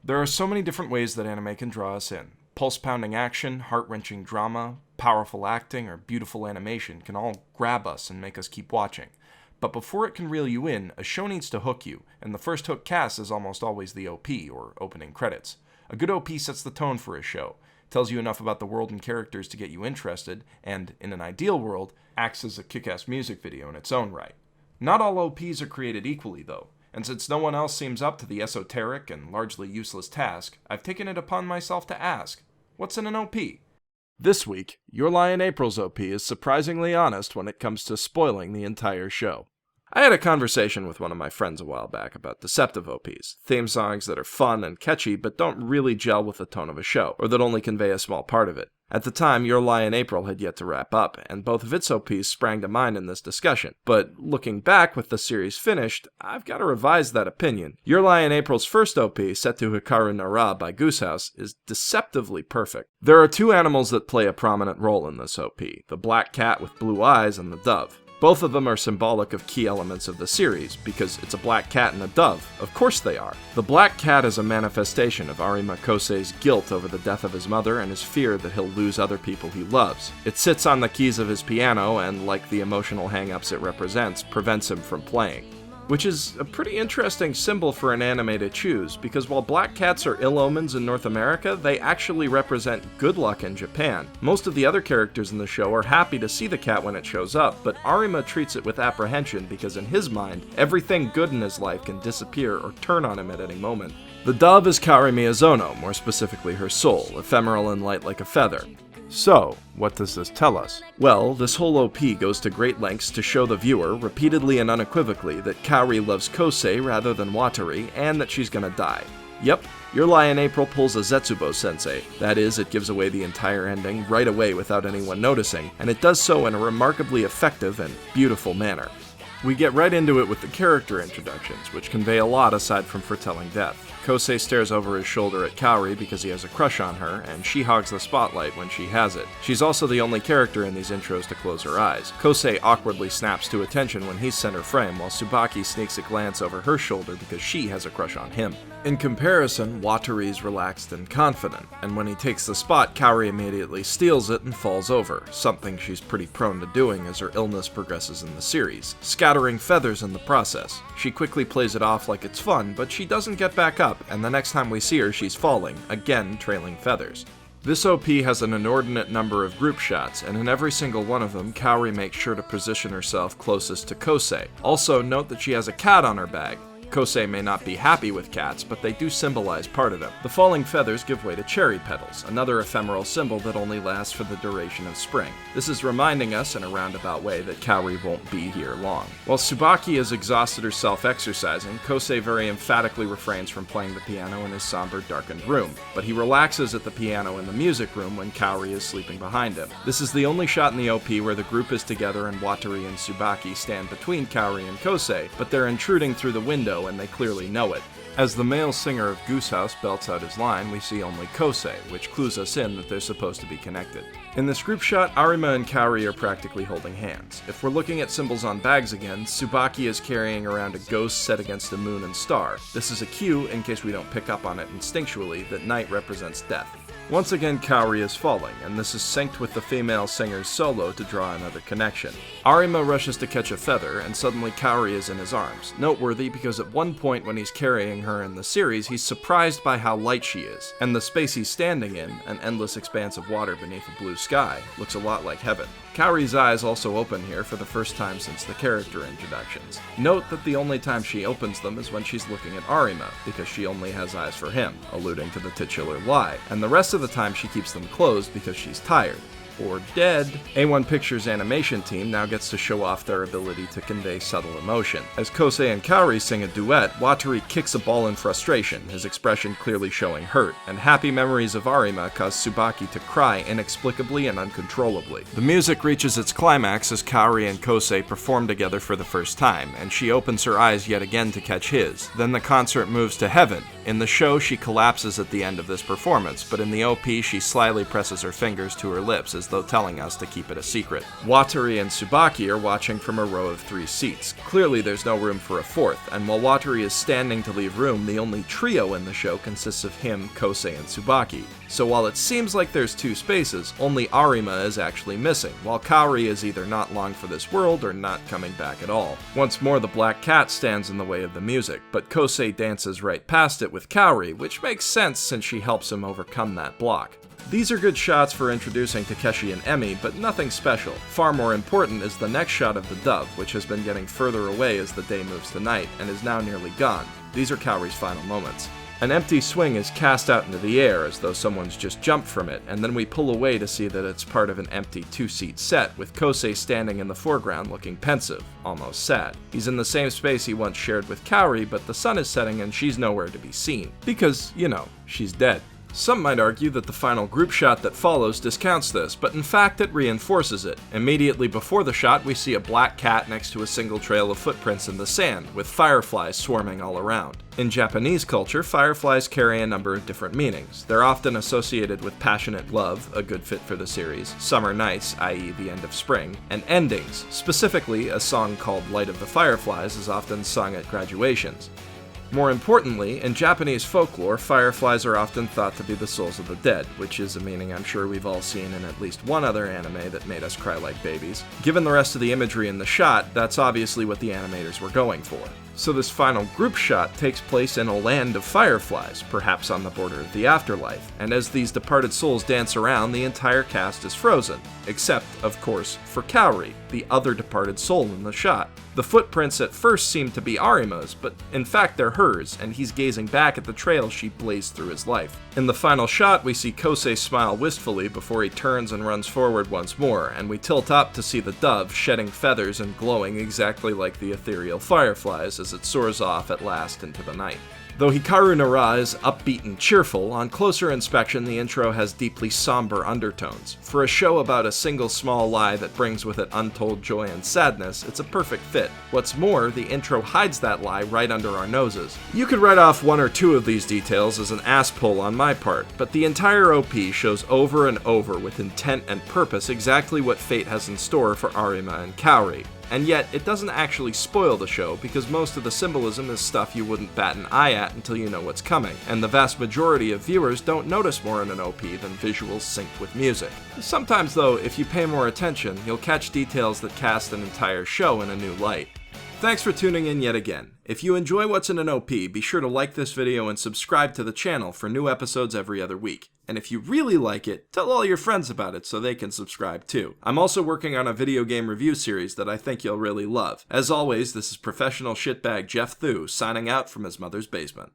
There are so many different ways that anime can draw us in. Pulse-pounding action, heart-wrenching drama, powerful acting, or beautiful animation can all grab us and make us keep watching. But before it can reel you in, a show needs to hook you, and the first hook cast is almost always the OP, or opening credits. A good OP sets the tone for a show, tells you enough about the world and characters to get you interested, and, in an ideal world, acts as a kick-ass music video in its own right. Not all OPs are created equally, though, and since no one else seems up to the esoteric and largely useless task, I've taken it upon myself to ask, what's in an OP? This week, Your Lie in April's OP is surprisingly honest when it comes to spoiling the entire show. I had a conversation with one of my friends a while back about deceptive OPs, theme songs that are fun and catchy but don't really gel with the tone of a show, or that only convey a small part of it. At the time, Your Lie in April had yet to wrap up, and both of its OPs sprang to mind in this discussion. But looking back with the series finished, I've got to revise that opinion. Your Lie in April's first OP, set to Hikaru Nara by Goose House, is deceptively perfect. There are two animals that play a prominent role in this OP, the black cat with blue eyes and the dove. Both of them are symbolic of key elements of the series, because it's a black cat and a dove. Of course they are. The black cat is a manifestation of Arima Kosei's guilt over the death of his mother and his fear that he'll lose other people he loves. It sits on the keys of his piano and, like the emotional hang-ups it represents, prevents him from playing. Which is a pretty interesting symbol for an anime to choose, because while black cats are ill omens in North America, they actually represent good luck in Japan. Most of the other characters in the show are happy to see the cat when it shows up, but Arima treats it with apprehension because in his mind, everything good in his life can disappear or turn on him at any moment. The dove is Kaori Miyazono, more specifically her soul, ephemeral and light like a feather. So, what does this tell us? Well, this whole OP goes to great lengths to show the viewer, repeatedly and unequivocally, that Kaori loves Kosei rather than Watari, and that she's gonna die. Yep, Your Lie in April pulls a Zetsubo sensei. That is, it gives away the entire ending right away without anyone noticing, and it does so in a remarkably effective and beautiful manner. We get right into it with the character introductions, which convey a lot aside from foretelling death. Kosei stares over his shoulder at Kaori because he has a crush on her, and she hogs the spotlight when she has it. She's also the only character in these intros to close her eyes. Kosei awkwardly snaps to attention when he's center frame, while Tsubaki sneaks a glance over her shoulder because she has a crush on him. In comparison, Watari's relaxed and confident, and when he takes the spot, Kaori immediately steals it and falls over, something she's pretty prone to doing as her illness progresses in the series, scattering feathers in the process. She quickly plays it off like it's fun, but she doesn't get back up, and the next time we see her, she's falling, again trailing feathers. This OP has an inordinate number of group shots, and in every single one of them, Kaori makes sure to position herself closest to Kosei. Also, note that she has a cat on her bag. Kosei may not be happy with cats, but they do symbolize part of him. The falling feathers give way to cherry petals, another ephemeral symbol that only lasts for the duration of spring. This is reminding us in a roundabout way that Kaori won't be here long. While Tsubaki has exhausted herself exercising, Kosei very emphatically refrains from playing the piano in his somber, darkened room, but he relaxes at the piano in the music room when Kaori is sleeping behind him. This is the only shot in the OP where the group is together and Watari and Tsubaki stand between Kaori and Kosei, but they're intruding through the window and they clearly know it. As the male singer of Goose House belts out his line, we see only Kosei, which clues us in that they're supposed to be connected. In this group shot, Arima and Kaori are practically holding hands. If we're looking at symbols on bags again, Tsubaki is carrying around a ghost set against a moon and star. This is a cue, in case we don't pick up on it instinctually, that night represents death. Once again, Kaori is falling, and this is synced with the female singer's solo to draw another connection. Arima rushes to catch a feather, and suddenly Kaori is in his arms. Noteworthy because at one point when he's carrying her in the series, he's surprised by how light she is, and the space he's standing in, an endless expanse of water beneath a blue sky, looks a lot like heaven. Kaori's eyes also open here for the first time since the character introductions. Note that the only time she opens them is when she's looking at Arima, because she only has eyes for him, alluding to the titular lie, and the rest of the time she keeps them closed because she's tired. Or dead. A1 Pictures' animation team now gets to show off their ability to convey subtle emotion. As Kosei and Kaori sing a duet, Watari kicks a ball in frustration, his expression clearly showing hurt, and happy memories of Arima cause Tsubaki to cry inexplicably and uncontrollably. The music reaches its climax as Kaori and Kosei perform together for the first time, and she opens her eyes yet again to catch his. Then the concert moves to heaven, In the show, she collapses at the end of this performance, but in the OP, she slyly presses her fingers to her lips as though telling us to keep it a secret. Watari and Tsubaki are watching from a row of 3 seats. Clearly, there's no room for a 4th, and while Watari is standing to leave room, the only trio in the show consists of him, Kosei, and Tsubaki. So while it seems like there's 2 spaces, only Arima is actually missing, while Kaori is either not long for this world or not coming back at all. Once more, the black cat stands in the way of the music, but Kosei dances right past it with Kaori, which makes sense since she helps him overcome that block. These are good shots for introducing Takeshi and Emi, but nothing special. Far more important is the next shot of the dove, which has been getting further away as the day moves to night, and is now nearly gone. These are Kaori's final moments. An empty swing is cast out into the air as though someone's just jumped from it, and then we pull away to see that it's part of an empty 2-seat set, with Kosei standing in the foreground looking pensive, almost sad. He's in the same space he once shared with Kaori, but the sun is setting and she's nowhere to be seen. Because, you know, she's dead. Some might argue that the final group shot that follows discounts this, but in fact it reinforces it. Immediately before the shot, we see a black cat next to a single trail of footprints in the sand, with fireflies swarming all around. In Japanese culture, fireflies carry a number of different meanings. They're often associated with passionate love, a good fit for the series, summer nights, i.e. the end of spring, and endings. Specifically, a song called Light of the Fireflies is often sung at graduations. More importantly, in Japanese folklore, fireflies are often thought to be the souls of the dead, which is a meaning I'm sure we've all seen in at least one other anime that made us cry like babies. Given the rest of the imagery in the shot, that's obviously what the animators were going for. So this final group shot takes place in a land of fireflies, perhaps on the border of the afterlife, and as these departed souls dance around, the entire cast is frozen, except, of course, for Kaori, the other departed soul in the shot. The footprints at first seem to be Arima's, but in fact they're hers, and he's gazing back at the trail she blazed through his life. In the final shot, we see Kosei smile wistfully before he turns and runs forward once more, and we tilt up to see the dove shedding feathers and glowing exactly like the ethereal fireflies as it soars off at last into the night. Though Hikaru Nara is upbeat and cheerful, on closer inspection the intro has deeply somber undertones. For a show about a single small lie that brings with it untold joy and sadness, it's a perfect fit. What's more, the intro hides that lie right under our noses. You could write off 1 or 2 of these details as an ass pull on my part, but the entire OP shows over and over with intent and purpose exactly what fate has in store for Arima and Kaori. And yet, it doesn't actually spoil the show because most of the symbolism is stuff you wouldn't bat an eye at until you know what's coming, and the vast majority of viewers don't notice more in an OP than visuals synced with music. Sometimes though, if you pay more attention, you'll catch details that cast an entire show in a new light. Thanks for tuning in yet again. If you enjoy what's in an OP, be sure to like this video and subscribe to the channel for new episodes every other week. And if you really like it, tell all your friends about it so they can subscribe too. I'm also working on a video game review series that I think you'll really love. As always, this is professional shitbag Jeff Thu signing out from his mother's basement.